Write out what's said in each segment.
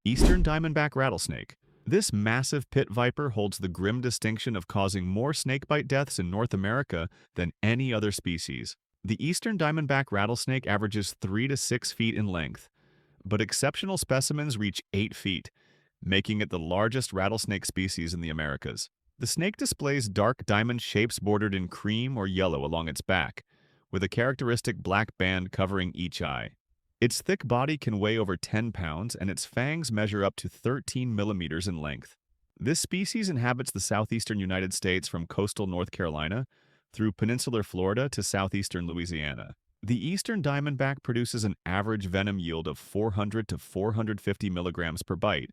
Eastern Diamondback Rattlesnake. This massive pit viper holds the grim distinction of causing more snakebite deaths in North America than any other species. The Eastern Diamondback Rattlesnake averages 3 to 6 feet in length, but exceptional specimens reach 8 feet, making it the largest rattlesnake species in the Americas. The snake displays dark diamond shapes bordered in cream or yellow along its back, with a characteristic black band covering each eye. Its thick body can weigh over 10 pounds, and its fangs measure up to 13 millimeters in length. This species inhabits the southeastern United States from coastal North Carolina through peninsular Florida to southeastern Louisiana. The eastern diamondback produces an average venom yield of 400 to 450 milligrams per bite,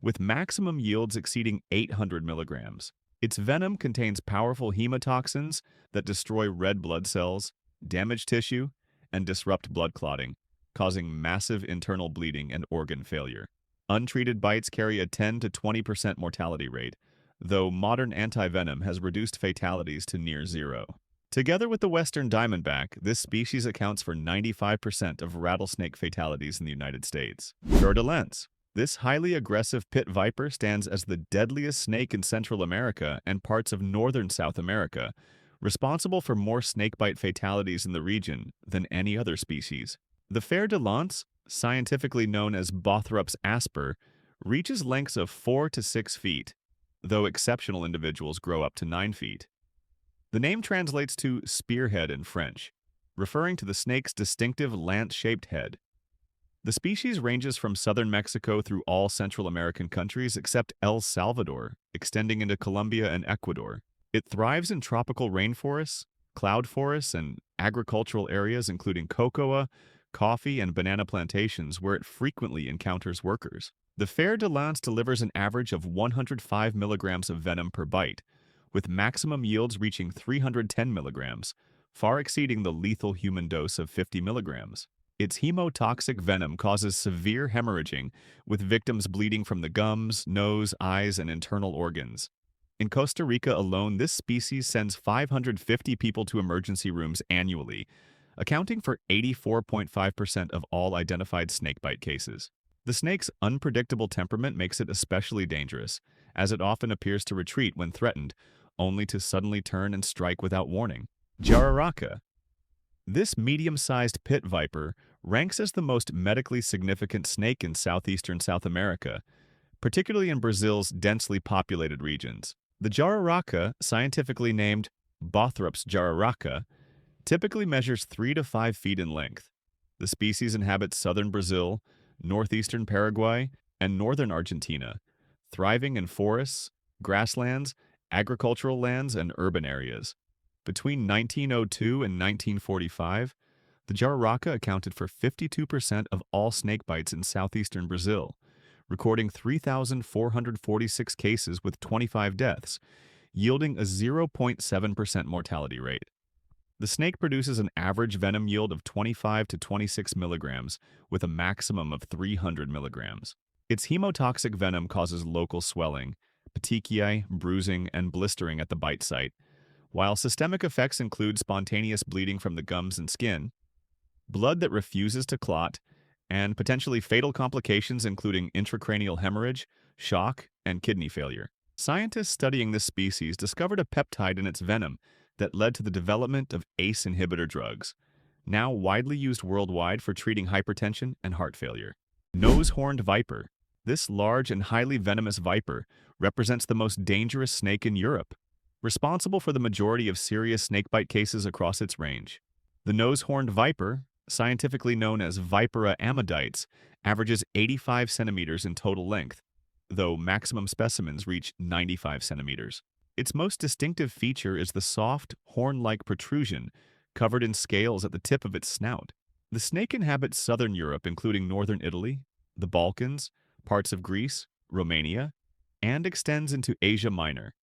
with maximum yields exceeding 800 milligrams. Its venom contains powerful hemotoxins that destroy red blood cells, damage tissue, and disrupt blood clotting, causing massive internal bleeding and organ failure. Untreated bites carry a 10 to 20% mortality rate, though modern antivenom has reduced fatalities to near zero. Together with the western diamondback, this species accounts for 95% of rattlesnake fatalities in the United States. Fer-de-Lance. This highly aggressive pit viper stands as the deadliest snake in Central America and parts of northern South America, responsible for more snakebite fatalities in the region than any other species. The Fer-de-Lance, scientifically known as Bothrops asper, reaches lengths of 4 to 6 feet, though exceptional individuals grow up to 9 feet. The name translates to spearhead in French, referring to the snake's distinctive lance-shaped head. The species ranges from southern Mexico through all Central American countries except El Salvador, extending into Colombia and Ecuador. It thrives in tropical rainforests, cloud forests, and agricultural areas including cocoa, coffee, and banana plantations where it frequently encounters workers. The Fer-de-Lance delivers an average of 105 milligrams of venom per bite, with maximum yields reaching 310 milligrams, far exceeding the lethal human dose of 50 milligrams. Its hemotoxic venom causes severe hemorrhaging, with victims bleeding from the gums, nose, eyes, and internal organs. In Costa Rica alone, this species sends 550 people to emergency rooms annually, accounting for 84.5% of all identified snakebite cases. The snake's unpredictable temperament makes it especially dangerous, as it often appears to retreat when threatened, only to suddenly turn and strike without warning. Jararaca. This medium-sized pit viper ranks as the most medically significant snake in southeastern South America, particularly in Brazil's densely populated regions. The Jararaca, scientifically named Bothrops jararaca, typically measures 3 to 5 feet in length. The species inhabits southern Brazil, northeastern Paraguay, and northern Argentina, thriving in forests, grasslands, agricultural lands, and urban areas. Between 1902 and 1945, the Jararaca accounted for 52% of all snake bites in southeastern Brazil, recording 3,446 cases with 25 deaths, yielding a 0.7% mortality rate. The snake produces an average venom yield of 25 to 26 milligrams, with a maximum of 300 milligrams. Its hemotoxic venom causes local swelling, petechiae, bruising, and blistering at the bite site, while systemic effects include spontaneous bleeding from the gums and skin, blood that refuses to clot, and potentially fatal complications including intracranial hemorrhage, shock, and kidney failure. Scientists studying this species discovered a peptide in its venom that led to the development of ACE inhibitor drugs, now widely used worldwide for treating hypertension and heart failure. Nose-horned viper. This large and highly venomous viper represents the most dangerous snake in Europe, responsible for the majority of serious snakebite cases across its range. The nose-horned viper, scientifically known as Vipera ammodytes, averages 85 centimeters in total length, though maximum specimens reach 95 centimeters. Its most distinctive feature is the soft, horn-like protrusion covered in scales at the tip of its snout. The snake inhabits southern Europe, including northern Italy, the Balkans, parts of Greece, Romania, and extends into Asia Minor,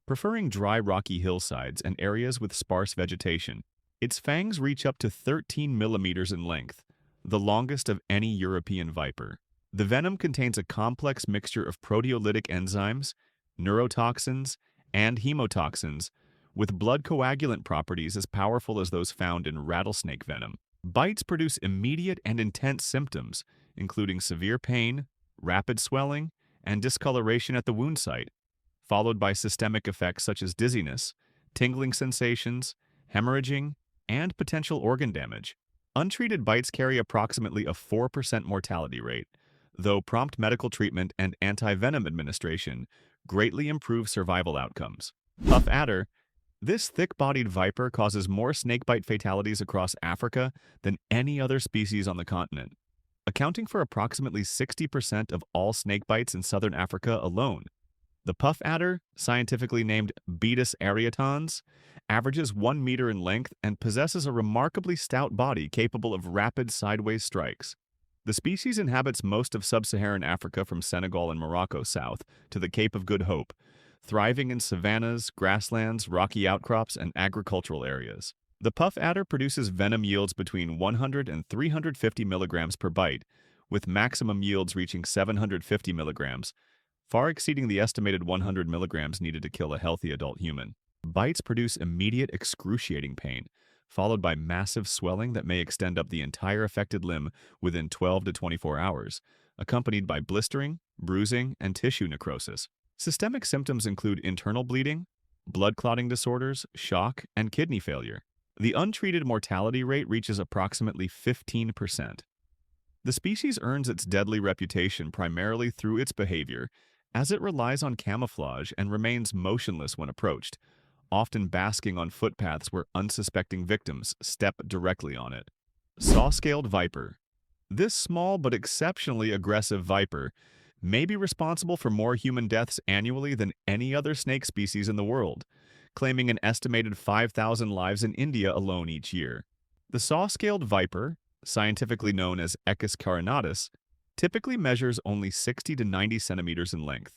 preferring dry rocky hillsides and areas with sparse vegetation. Its fangs reach up to 13 millimeters in length, the longest of any European viper. The venom contains a complex mixture of proteolytic enzymes, neurotoxins, and hemotoxins, with blood coagulant properties as powerful as those found in rattlesnake venom. Bites produce immediate and intense symptoms, including severe pain, rapid swelling, and discoloration at the wound site, followed by systemic effects such as dizziness, tingling sensations, hemorrhaging, and potential organ damage. Untreated bites carry approximately a 4% mortality rate, though prompt medical treatment and antivenom administration greatly improve survival outcomes. Puff adder. This thick-bodied viper causes more snakebite fatalities across Africa than any other species on the continent, accounting for approximately 60% of all snakebites in southern Africa alone. The puff adder, scientifically named Betis areatans, averages 1 meter in length and possesses a remarkably stout body capable of rapid sideways strikes. The species inhabits most of sub-Saharan Africa from Senegal and Morocco south to the Cape of Good Hope, thriving in savannas, grasslands, rocky outcrops, and agricultural areas. The puff adder produces venom yields between 100 and 350 milligrams per bite, with maximum yields reaching 750 milligrams, far exceeding the estimated 100 milligrams needed to kill a healthy adult human. Bites produce immediate excruciating pain, followed by massive swelling that may extend up the entire affected limb within 12 to 24 hours, accompanied by blistering, bruising, and tissue necrosis. Systemic symptoms include internal bleeding, blood clotting disorders, shock, and kidney failure. The untreated mortality rate reaches approximately 15%. The species earns its deadly reputation primarily through its behavior, as it relies on camouflage and remains motionless when approached, often basking on footpaths where unsuspecting victims step directly on it. Saw-scaled viper. This small but exceptionally aggressive viper may be responsible for more human deaths annually than any other snake species in the world, claiming an estimated 5,000 lives in India alone each year. The saw-scaled viper, scientifically known as Echis carinatus, typically measures only 60 to 90 centimeters in length.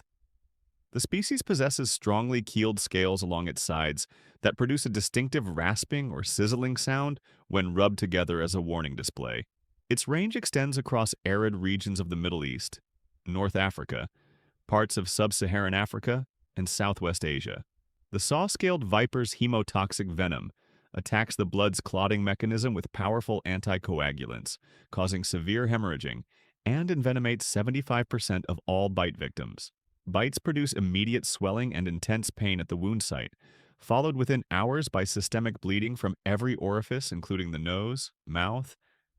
The species possesses strongly keeled scales along its sides that produce a distinctive rasping or sizzling sound when rubbed together as a warning display. Its range extends across arid regions of the Middle East, North Africa, parts of sub-Saharan Africa, and Southwest Asia. The saw-scaled viper's hemotoxic venom attacks the blood's clotting mechanism with powerful anticoagulants, causing severe hemorrhaging, and envenomates 75% of all bite victims. Bites produce immediate swelling and intense pain at the wound site, followed within hours by systemic bleeding from every orifice including the nose, mouth,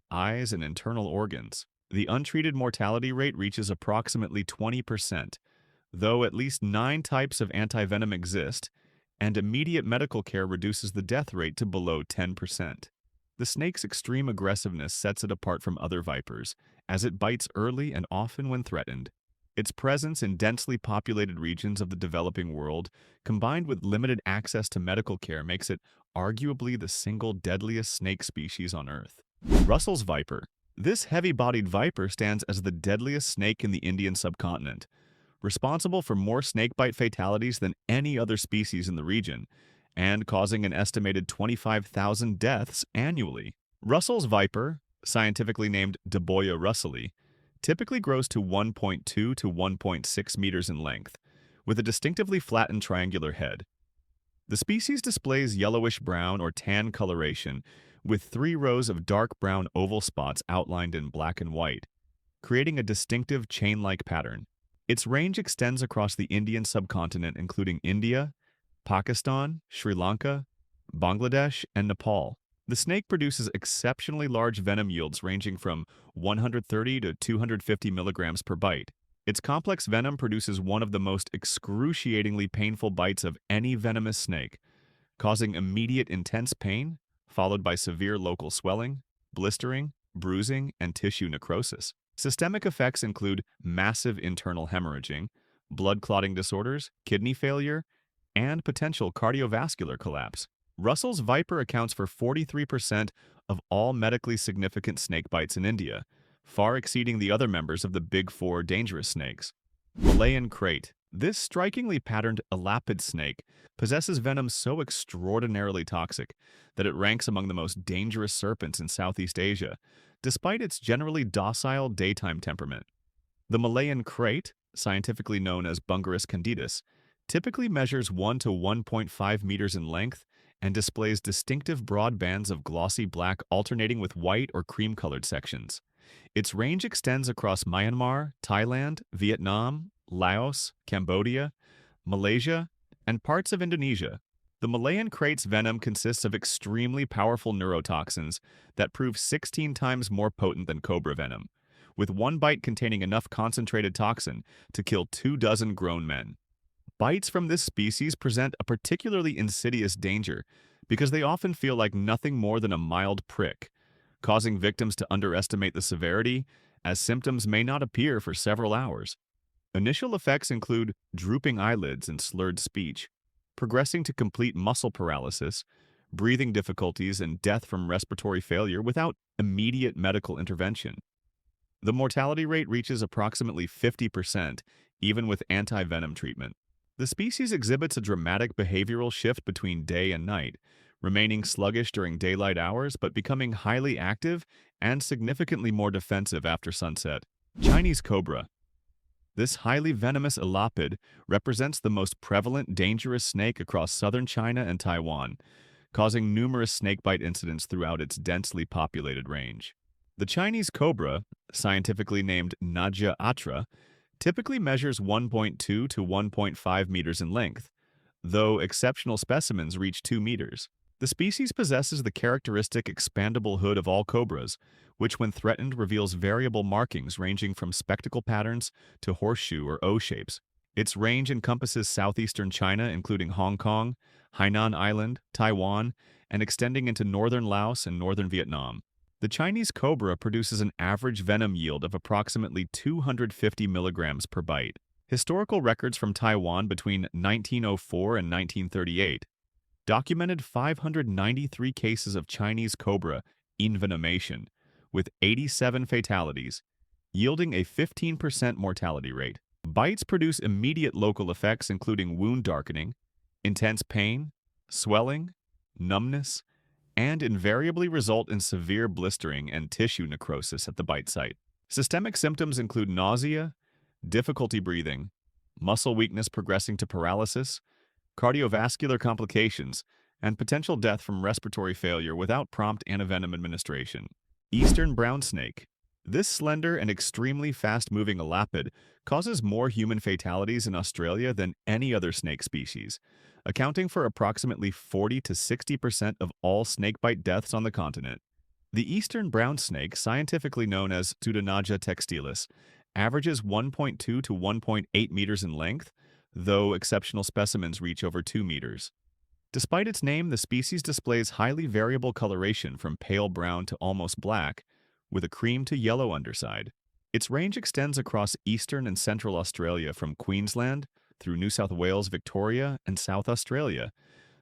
eyes, and internal organs. The untreated mortality rate reaches approximately 20%, though at least 9 types of antivenom exist, and immediate medical care reduces the death rate to below 10%. The snake's extreme aggressiveness sets it apart from other vipers, as it bites early and often when threatened. Its presence in densely populated regions of the developing world, combined with limited access to medical care, makes it arguably the single deadliest snake species on Earth. Russell's viper. This heavy-bodied viper stands as the deadliest snake in the Indian subcontinent, responsible for more snakebite fatalities than any other species in the region, and causing an estimated 25,000 deaths annually. Russell's viper, scientifically named Deboia russellii, typically grows to 1.2 to 1.6 meters in length, with a distinctively flattened triangular head. The species displays yellowish-brown or tan coloration, with 3 rows of dark brown oval spots outlined in black and white, creating a distinctive chain-like pattern. Its range extends across the Indian subcontinent, including India, Pakistan, Sri Lanka, Bangladesh, and Nepal. The snake produces exceptionally large venom yields ranging from 130 to 250 milligrams per bite. Its complex venom produces one of the most excruciatingly painful bites of any venomous snake, causing immediate intense pain, followed by severe local swelling, blistering, bruising, and tissue necrosis. Systemic effects include massive internal hemorrhaging, blood clotting disorders, kidney failure, and potential cardiovascular collapse. Russell's viper accounts for 43% of all medically significant snake bites in India, far exceeding the other members of the Big Four dangerous snakes. Malayan Krait. This strikingly patterned elapid snake possesses venom so extraordinarily toxic that it ranks among the most dangerous serpents in Southeast Asia, despite its generally docile daytime temperament. The Malayan Krait, scientifically known as Bungarus candidus, typically measures 1 to 1.5 meters in length and displays distinctive broad bands of glossy black alternating with white or cream-colored sections. Its range extends across Myanmar, Thailand, Vietnam, Laos, Cambodia, Malaysia, and parts of Indonesia. The Malayan Krait's venom consists of extremely powerful neurotoxins that prove 16 times more potent than Cobra venom, with one bite containing enough concentrated toxin to kill 24 grown men. Bites from this species present a particularly insidious danger because they often feel like nothing more than a mild prick, causing victims to underestimate the severity, as symptoms may not appear for several hours. Initial effects include drooping eyelids and slurred speech, progressing to complete muscle paralysis, breathing difficulties, and death from respiratory failure without immediate medical intervention. The mortality rate reaches approximately 50%, even with antivenom treatment. The species exhibits a dramatic behavioral shift between day and night, remaining sluggish during daylight hours but becoming highly active and significantly more defensive after sunset. Chinese cobra. This highly venomous elapid represents the most prevalent dangerous snake across southern China and Taiwan, causing numerous snakebite incidents throughout its densely populated range. The Chinese cobra, scientifically named Naja atra, typically measures 1.2 to 1.5 meters in length, though exceptional specimens reach 2 meters. The species possesses the characteristic expandable hood of all cobras, which when threatened reveals variable markings ranging from spectacle patterns to horseshoe or O shapes. Its range encompasses southeastern China, including Hong Kong, Hainan Island, Taiwan, and extending into northern Laos and northern Vietnam. The Chinese cobra produces an average venom yield of approximately 250 milligrams per bite. Historical records from Taiwan between 1904 and 1938 documented 593 cases of Chinese cobra envenomation, with 87 fatalities, yielding a 15% mortality rate. Bites produce immediate local effects including wound darkening, intense pain, swelling, numbness, and invariably result in severe blistering and tissue necrosis at the bite site. Systemic symptoms include nausea, difficulty breathing, muscle weakness progressing to paralysis, cardiovascular complications, and potential death from respiratory failure without prompt antivenom administration. Eastern brown snake. This slender and extremely fast-moving elapid causes more human fatalities in Australia than any other snake species, accounting for approximately 40 to 60% of all snakebite deaths on the continent. The eastern brown snake, scientifically known as Pseudonaja textilis, averages 1.2 to 1.8 meters in length, though exceptional specimens reach over 2 meters. Despite its name, the species displays highly variable coloration from pale brown to almost black, with a cream to yellow underside. Its range extends across eastern and central Australia from Queensland through New South Wales, Victoria, and South Australia,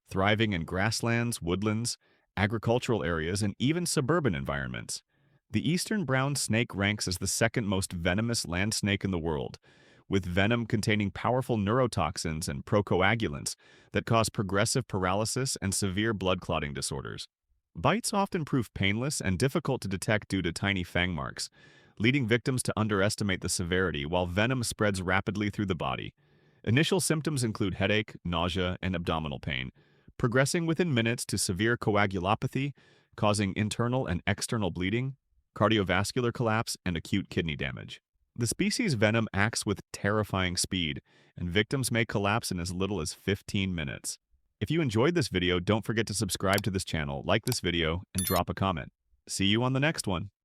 thriving in grasslands, woodlands, agricultural areas, and even suburban environments. The eastern brown snake ranks as the second most venomous land snake in the world, with venom containing powerful neurotoxins and procoagulants that cause progressive paralysis and severe blood clotting disorders. Bites often prove painless and difficult to detect due to tiny fang marks, leading victims to underestimate the severity while venom spreads rapidly through the body. Initial symptoms include headache, nausea, and abdominal pain, progressing within minutes to severe coagulopathy, causing internal and external bleeding, cardiovascular collapse, and acute kidney damage. The species' venom acts with terrifying speed, and victims may collapse in as little as 15 minutes. If you enjoyed this video, don't forget to subscribe to this channel, like this video, and drop a comment. See you on the next one.